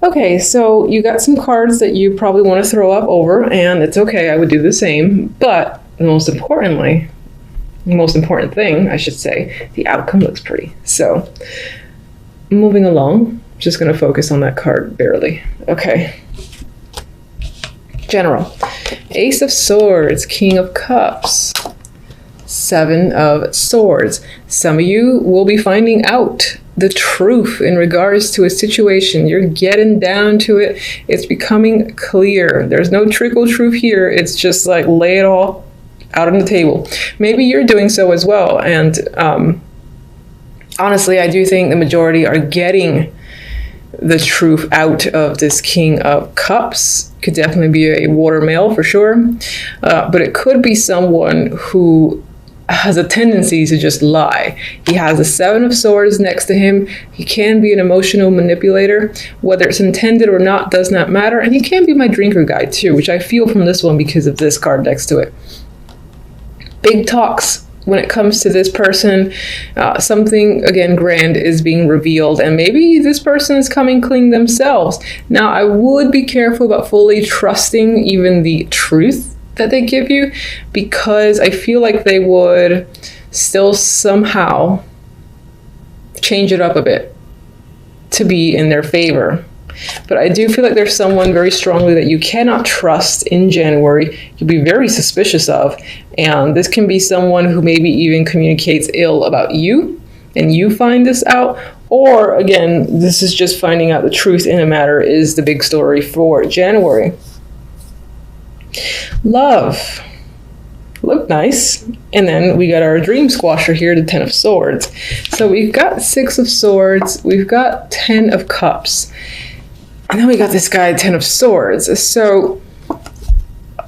Okay, so you got some cards that you probably want to throw up over, and it's okay, I would do the same. But most importantly, the most important thing, I should say, the outcome looks pretty. So, moving along, just going to focus on that card barely. Okay. General. Ace of Swords, King of Cups, Seven of Swords. Some of you will be finding out the truth in regards to a situation. You're getting down to it. It's becoming clear. There's no trickle truth here. It's just like lay it all out on the table. Maybe you're doing so as well. And honestly, I do think the majority are getting the truth out of this King of Cups. Could definitely be a water male for sure. But it could be someone who has a tendency to just lie. He has the Seven of Swords next to him. He can be an emotional manipulator. Whether it's intended or not does not matter. And he can be my drinker guy too, which I feel from this one because of this card next to it. Big talks when it comes to this person. Something, again, grand is being revealed, and maybe this person is coming clean themselves. Now, I would be careful about fully trusting even the truth that they give you, because I feel like they would still somehow change it up a bit to be in their favor. But I do feel like there's someone very strongly that you cannot trust in January. You'll be very suspicious of, and this can be someone who maybe even communicates ill about you, and you find this out. Or again, this is just finding out the truth in a matter is the big story for January. Love. Look nice. And then we got our dream squasher here, the Ten of Swords. So we've got Six of Swords, we've got 10 of Cups, and then we got this guy, 10 of Swords. So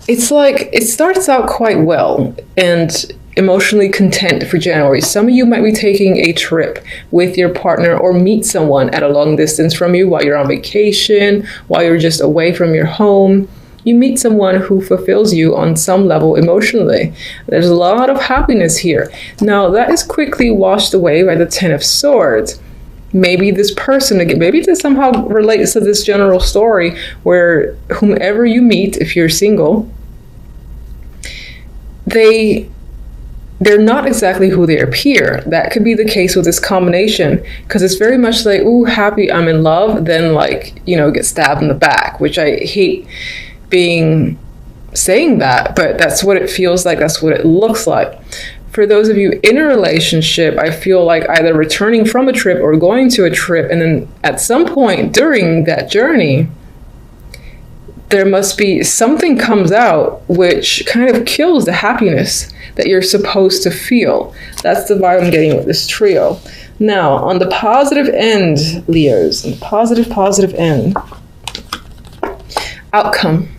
it's like it starts out quite well and emotionally content for January. Some of you might be taking a trip with your partner or meet someone at a long distance from you while you're on vacation, while you're just away from your home. You meet someone who fulfills you on some level emotionally. There's a lot of happiness here. Now, that is quickly washed away by the 10 of Swords. Maybe this person, again, maybe this somehow relates to this general story where whomever you meet, if you're single, they're not exactly who they appear. That could be the case with this combination, because it's very much like, ooh, happy, I'm in love, then like, get stabbed in the back, which I hate saying that, but that's what it feels like, that's what it looks like. For those of you in a relationship, I feel like either returning from a trip or going to a trip, and then at some point during that journey, there must be something comes out which kind of kills the happiness that you're supposed to feel. That's the vibe I'm getting with this trio. Now, on the positive end, Leos, on the positive end, outcome.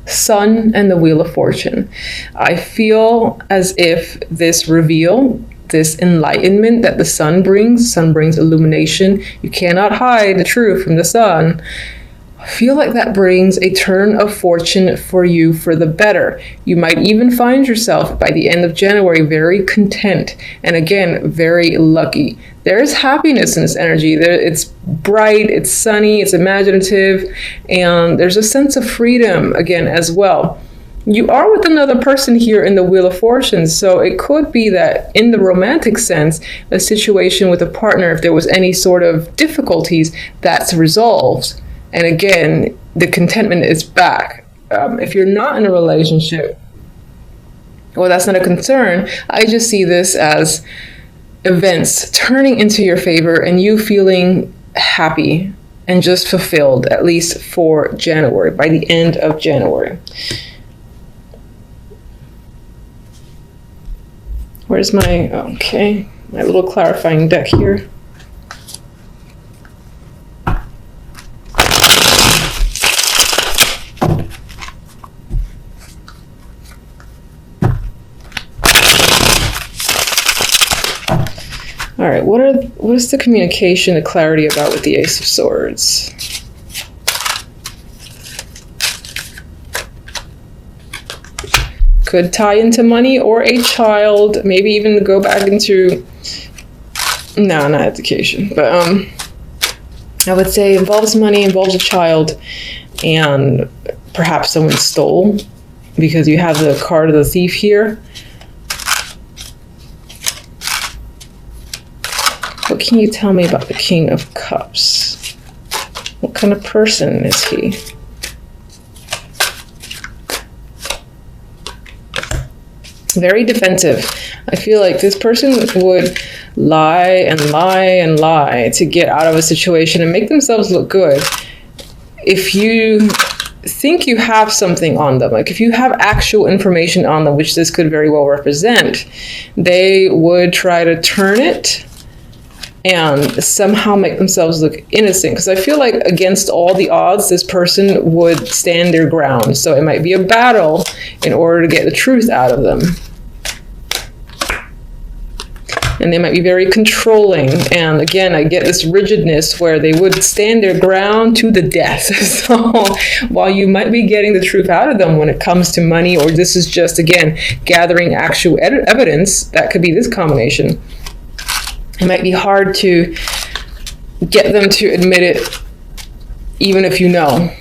Sun and the Wheel of Fortune. I feel as if this reveal, this enlightenment that the sun brings illumination. You cannot hide the truth from the sun. I feel like that brings a turn of fortune for you for the better. You might even find yourself by the end of January very content and again, very lucky. There's happiness in this energy. It's bright, it's sunny, it's imaginative, and there's a sense of freedom again as well. You are with another person here in the Wheel of Fortune, so it could be that in the romantic sense, a situation with a partner, if there was any sort of difficulties, that's resolved. And again, the contentment is back. If you're not in a relationship, well, that's not a concern. I just see this as events turning into your favor and you feeling happy and just fulfilled, at least for January, by the end of January. Where's my little clarifying deck here? All right, what is the communication, the clarity about with the Ace of Swords? Could tie into money or a child, maybe even go back into, no, not education, but I would say involves money, involves a child, and perhaps someone stole, because you have the card of the thief here. What can you tell me about the King of Cups? What kind of person is he? Very defensive. I feel like this person would lie and lie and lie to get out of a situation and make themselves look good. If you think you have something on them, like if you have actual information on them, which this could very well represent, they would try to turn it and somehow make themselves look innocent. Because I feel like against all the odds, this person would stand their ground. So it might be a battle in order to get the truth out of them. And they might be very controlling. And again, I get this rigidness where they would stand their ground to the death. So while you might be getting the truth out of them when it comes to money, or this is just, again, gathering actual evidence, that could be this combination. It might be hard to get them to admit it, even if you know.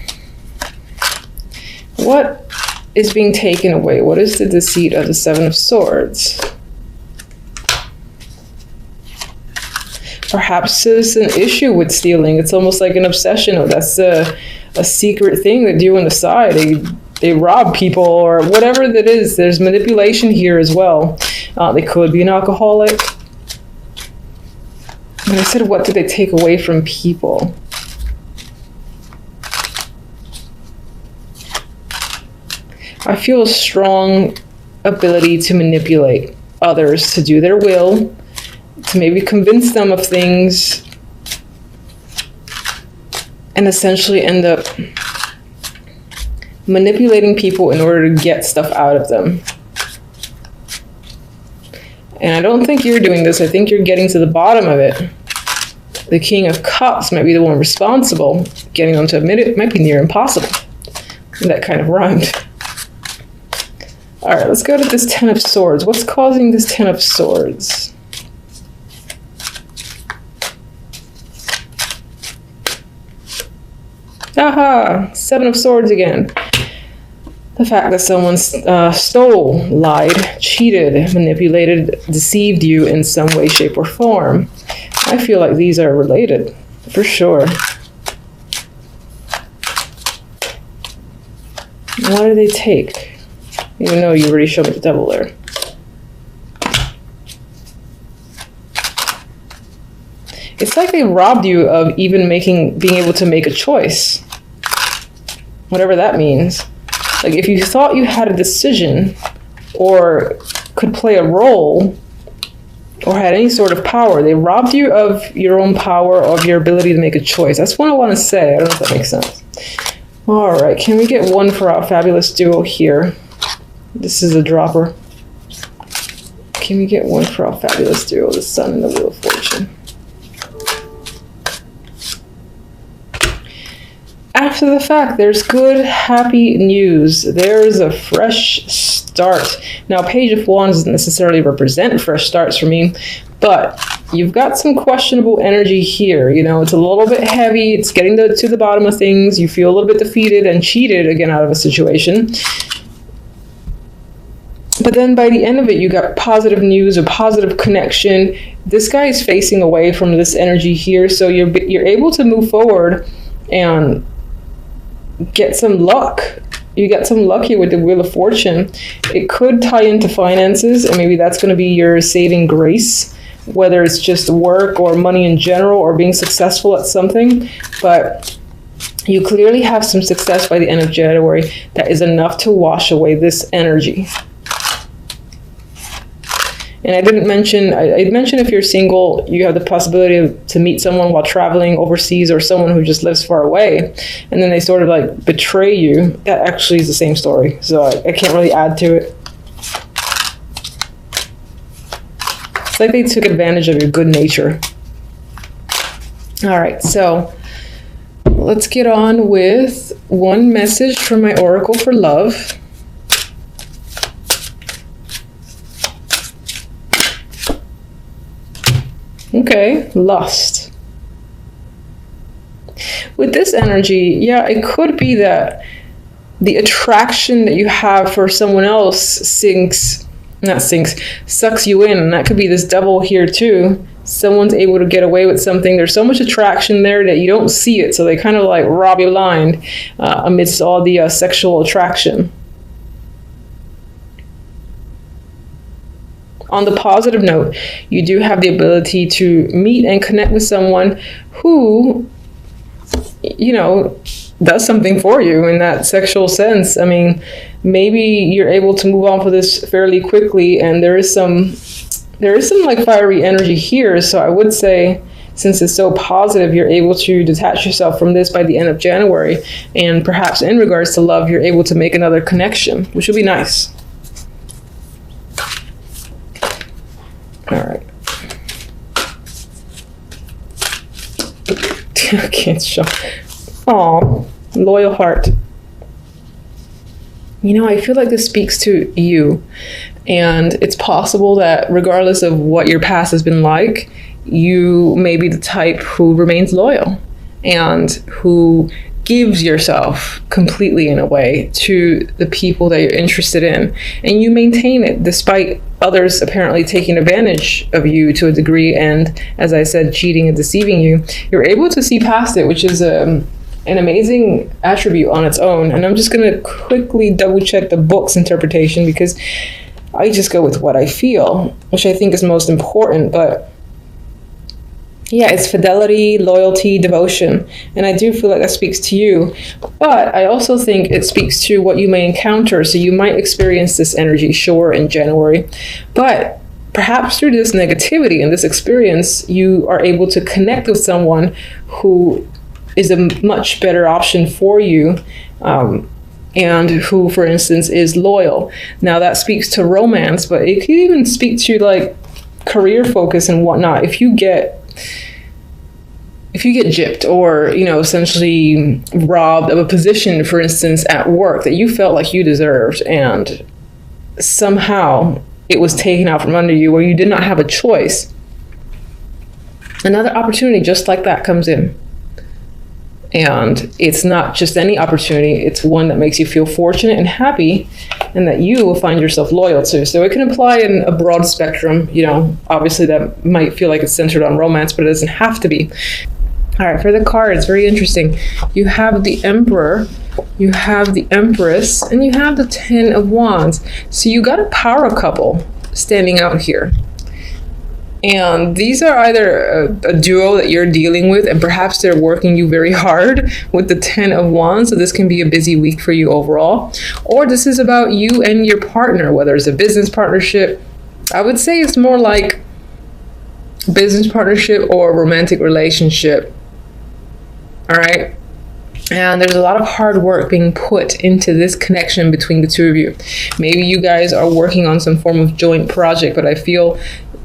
What is being taken away? What is the deceit of the Seven of Swords? Perhaps there's an issue with stealing. It's almost like an obsession. Or that's a secret thing they do on the side. They rob people or whatever that is. There's manipulation here as well. They could be an alcoholic. But I said, what do they take away from people? I feel a strong ability to manipulate others to do their will, to maybe convince them of things, and essentially end up manipulating people in order to get stuff out of them. And I don't think you're doing this. I think you're getting to the bottom of it. The King of Cups might be the one responsible. Getting them to admit it might be near impossible. That kind of rhymed. All right, let's go to this Ten of Swords. What's causing this Ten of Swords? Aha! Seven of Swords again. The fact that someone stole, lied, cheated, manipulated, deceived you in some way, shape, or form. I feel like these are related, for sure. What do they take? Even though you already showed me the devil there. It's like they robbed you of even being able to make a choice. Whatever that means. Like if you thought you had a decision or could play a role or had any sort of power, they robbed you of your own power, of your ability to make a choice. That's what I want to say. I don't know if that makes sense. All right, can we get one for our fabulous duo here? This is a dropper. Can we get one for our fabulous duo, the Sun and the Wheel of Fortune? After the fact, there's good, happy news. There's a fresh start. Now, Page of Wands doesn't necessarily represent fresh starts for me, but you've got some questionable energy here. You know, it's a little bit heavy. It's getting to the bottom of things. You feel a little bit defeated and cheated again out of a situation. But then by the end of it, you got positive news, a positive connection. This guy is facing away from this energy here, so you're able to move forward and get some luck. You got some luck here with the Wheel of Fortune. It could tie into finances, and maybe that's going to be your saving grace, whether it's just work or money in general or being successful at something. But you clearly have some success by the end of January that is enough to wash away this energy. And I didn't mention, I mentioned if you're single, you have the possibility to meet someone while traveling overseas, or someone who just lives far away, and then they sort of like betray you. That actually is the same story, so I can't really add to it. It's like they took advantage of your good nature. All right, so let's get on with one message from my Oracle for love. Okay, lust. with this energy, yeah, it could be that the attraction that you have for someone else sucks you in. And that could be this double here too. Someone's able to get away with something. There's so much attraction there that you don't see it. So they kind of like rob you blind amidst all the sexual attraction. On the positive note, you do have the ability to meet and connect with someone who, you know, does something for you in that sexual sense. I mean, maybe you're able to move on for this fairly quickly, and there is some like fiery energy here. So I would say, since it's so positive, you're able to detach yourself from this by the end of January, and perhaps in regards to love, you're able to make another connection, which would be nice. All right. I can't show. Aw, loyal heart. You know, I feel like this speaks to you. And it's possible that regardless of what your past has been like, you may be the type who remains loyal and who gives yourself completely, in a way, to the people that you're interested in. And you maintain it despite others apparently taking advantage of you to a degree. And as I said, cheating and deceiving you. You're able to see past it, which is an amazing attribute on its own. And I'm just going to quickly double check the book's interpretation, because I just go with what I feel, which I think is most important. But yeah, it's fidelity, loyalty, devotion. And I do feel like that speaks to you. But I also think it speaks to what you may encounter. So you might experience this energy, sure, in January. But perhaps through this negativity and this experience, you are able to connect with someone who is a much better option for you. And who, for instance, is loyal. Now that speaks to romance, but it could even speak to like career focus and whatnot. If you get gypped, or, you know, essentially robbed of a position, for instance, at work that you felt like you deserved, and somehow it was taken out from under you, or you did not have a choice, another opportunity just like that comes in. And it's not just any opportunity, it's one that makes you feel fortunate and happy, and that you will find yourself loyal to. So it can apply in a broad spectrum. You know, obviously that might feel like it's centered on romance, but it doesn't have to be. All right, for the cards, very interesting. You have the Emperor, you have the Empress, and you have the Ten of Wands. So you got a power couple standing out here. And these are either a duo that you're dealing with, and perhaps they're working you very hard with the Ten of Wands. So this can be a busy week for you overall. Or this is about you and your partner, whether it's a business partnership. I would say it's more like business partnership or romantic relationship. All right. And there's a lot of hard work being put into this connection between the two of you. Maybe you guys are working on some form of joint project, but I feel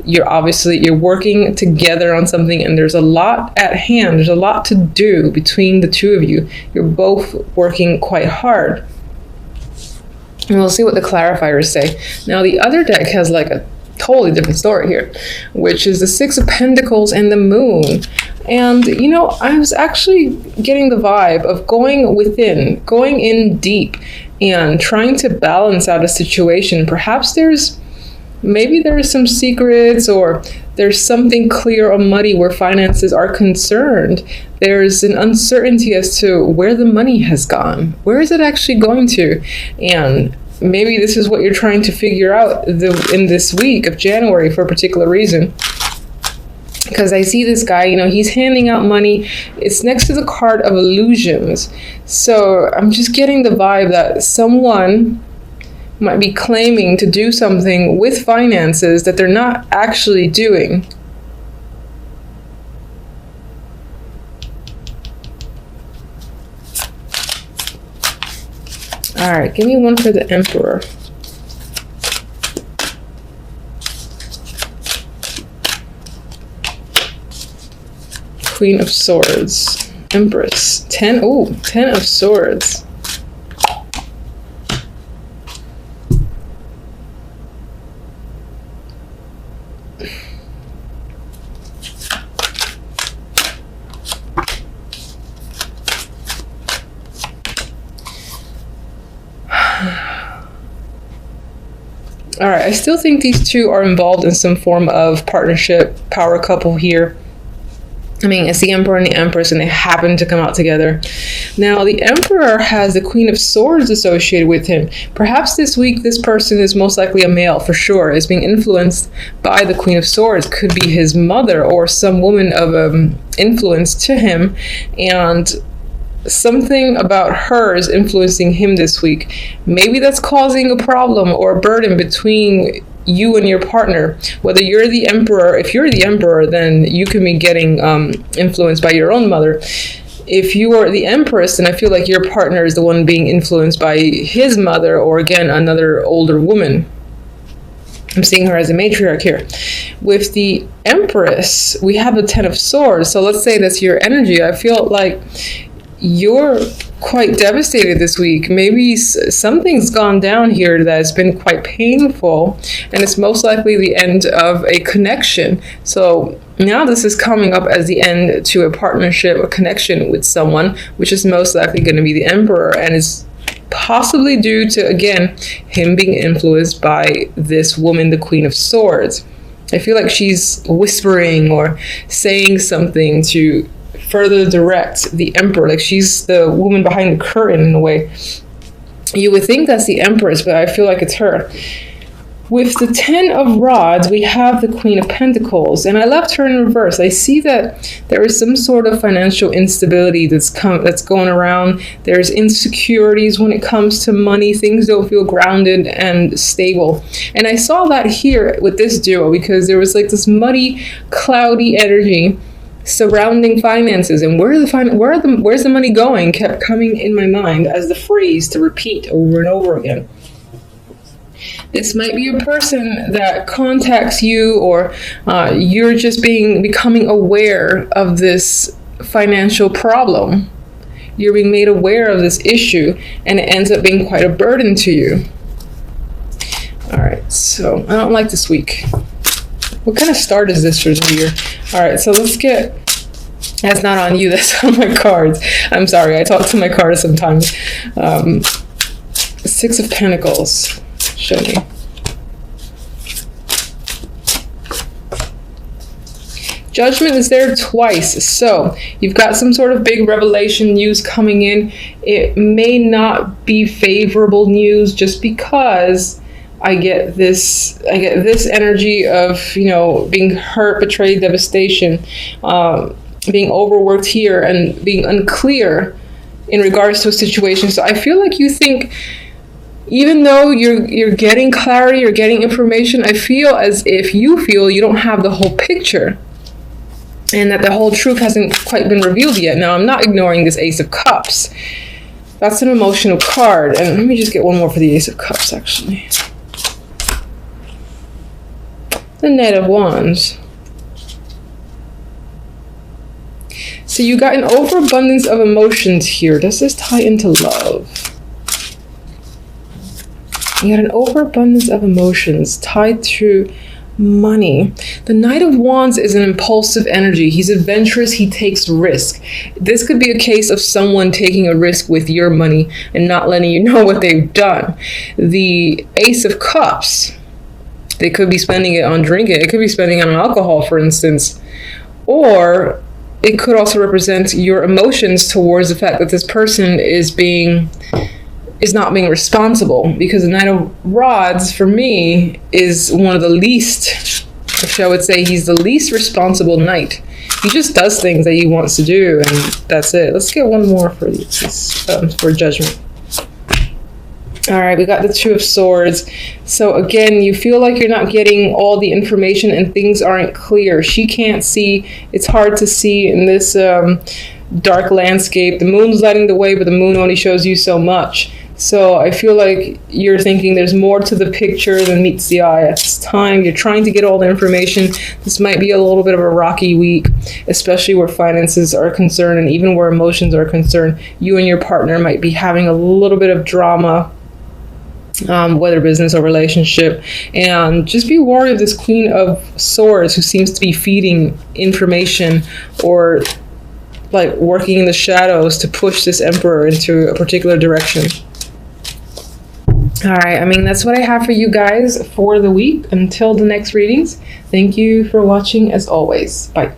you're working together on something, and there's a lot at hand. There's a lot to do between the two of you. You're both working quite hard. And we'll see what the clarifiers say. Now, the other deck has like a totally different story here, which is the Six of Pentacles and the Moon. And, you know, I was actually getting the vibe of going within, going in deep, and trying to balance out a situation. Perhaps maybe there are some secrets, or there's something clear or muddy where finances are concerned. There's an uncertainty as to where the money has gone. Where is it actually going to? And maybe this is what you're trying to figure out in this week of January for a particular reason. Because I see this guy, you know, he's handing out money. It's next to the card of illusions. So I'm just getting the vibe that someone might be claiming to do something with finances that they're not actually doing. All right, give me one for the Emperor. Queen of Swords, Empress, 10 of Swords. All right, I still think these two are involved in some form of partnership, power couple here. I mean, it's the Emperor and the Empress, and they happen to come out together. Now, the Emperor has the Queen of Swords associated with him. Perhaps this week, this person is most likely a male, for sure, is being influenced by the Queen of Swords. Could be his mother or some woman of influence to him, and something about her is influencing him this week. Maybe that's causing a problem or a burden between you and your partner. Whether you're the emperor, if you're the emperor, then you can be getting influenced by your own mother. If you are the empress, then I feel like your partner is the one being influenced by his mother, or again, another older woman. I'm seeing her as a matriarch here. With the Empress, we have the Ten of Swords. So let's say that's your energy. I feel like you're quite devastated this week. Maybe something's gone down here that has been quite painful, and it's most likely the end of a connection. So now this is coming up as the end to a partnership, a connection with someone, which is most likely going to be the Emperor, and is possibly due to, again, him being influenced by this woman, the Queen of Swords. I feel like she's whispering or saying something to further direct the Emperor, like she's the woman behind the curtain in a way. You would think that's the Empress, but I feel like it's her. With the Ten of Rods, we have the Queen of Pentacles, and I left her in reverse. I see that there is some sort of financial instability that's going around. There's insecurities when it comes to money. Things don't feel grounded and stable. And I saw that here with this duo, because there was like this muddy, cloudy energy surrounding finances, and where's the money going kept coming in my mind as the phrase to repeat over and over again. This might be a person that contacts you, or you're just becoming aware of this financial problem. You're being made aware of this issue, and it ends up being quite a burden to you. All right, so I don't like this week. What kind of start is this for the year? All right, so let's get... That's not on you, that's on my cards. I'm sorry, I talk to my cards sometimes. Six of Pentacles. Show me. Judgment is there twice. So you've got some sort of big revelation news coming in. It may not be favorable news, just because I get this energy of, you know, being hurt, betrayed, devastation, being overworked here, and being unclear in regards to a situation. So I feel like you think, even though you're getting clarity, you're getting information, I feel as if you feel you don't have the whole picture, and that the whole truth hasn't quite been revealed yet. Now, I'm not ignoring this Ace of Cups. That's an emotional card. And let me just get one more for the Ace of Cups, actually. The Knight of Wands. So you got an overabundance of emotions here. Does this tie into love? You got an overabundance of emotions tied to money. The Knight of Wands is an impulsive energy. He's adventurous. He takes risk. This could be a case of someone taking a risk with your money and not letting you know what they've done. The Ace of Cups, they could be spending it on drinking. It could be spending it on alcohol, for instance. Or it could also represent your emotions towards the fact that this person is not being responsible, because the Knight of Rods, for me, is one of the least, I would say he's the least responsible knight. He just does things that he wants to do, and that's it. Let's get one more for Judgment. All right, we got the Two of Swords. So again, you feel like you're not getting all the information and things aren't clear. She can't see. It's hard to see in this dark landscape. The moon's lighting the way, but the moon only shows you so much. So I feel like you're thinking there's more to the picture than meets the eye at this time. You're trying to get all the information. This might be a little bit of a rocky week, especially where finances are concerned, and even where emotions are concerned. You and your partner might be having a little bit of drama, whether business or relationship. And just be wary of this Queen of Swords, who seems to be feeding information or like working in the shadows to push this Emperor into a particular direction. All right, I mean, that's what I have for you guys for the week. Until the next readings, thank you for watching as always. Bye.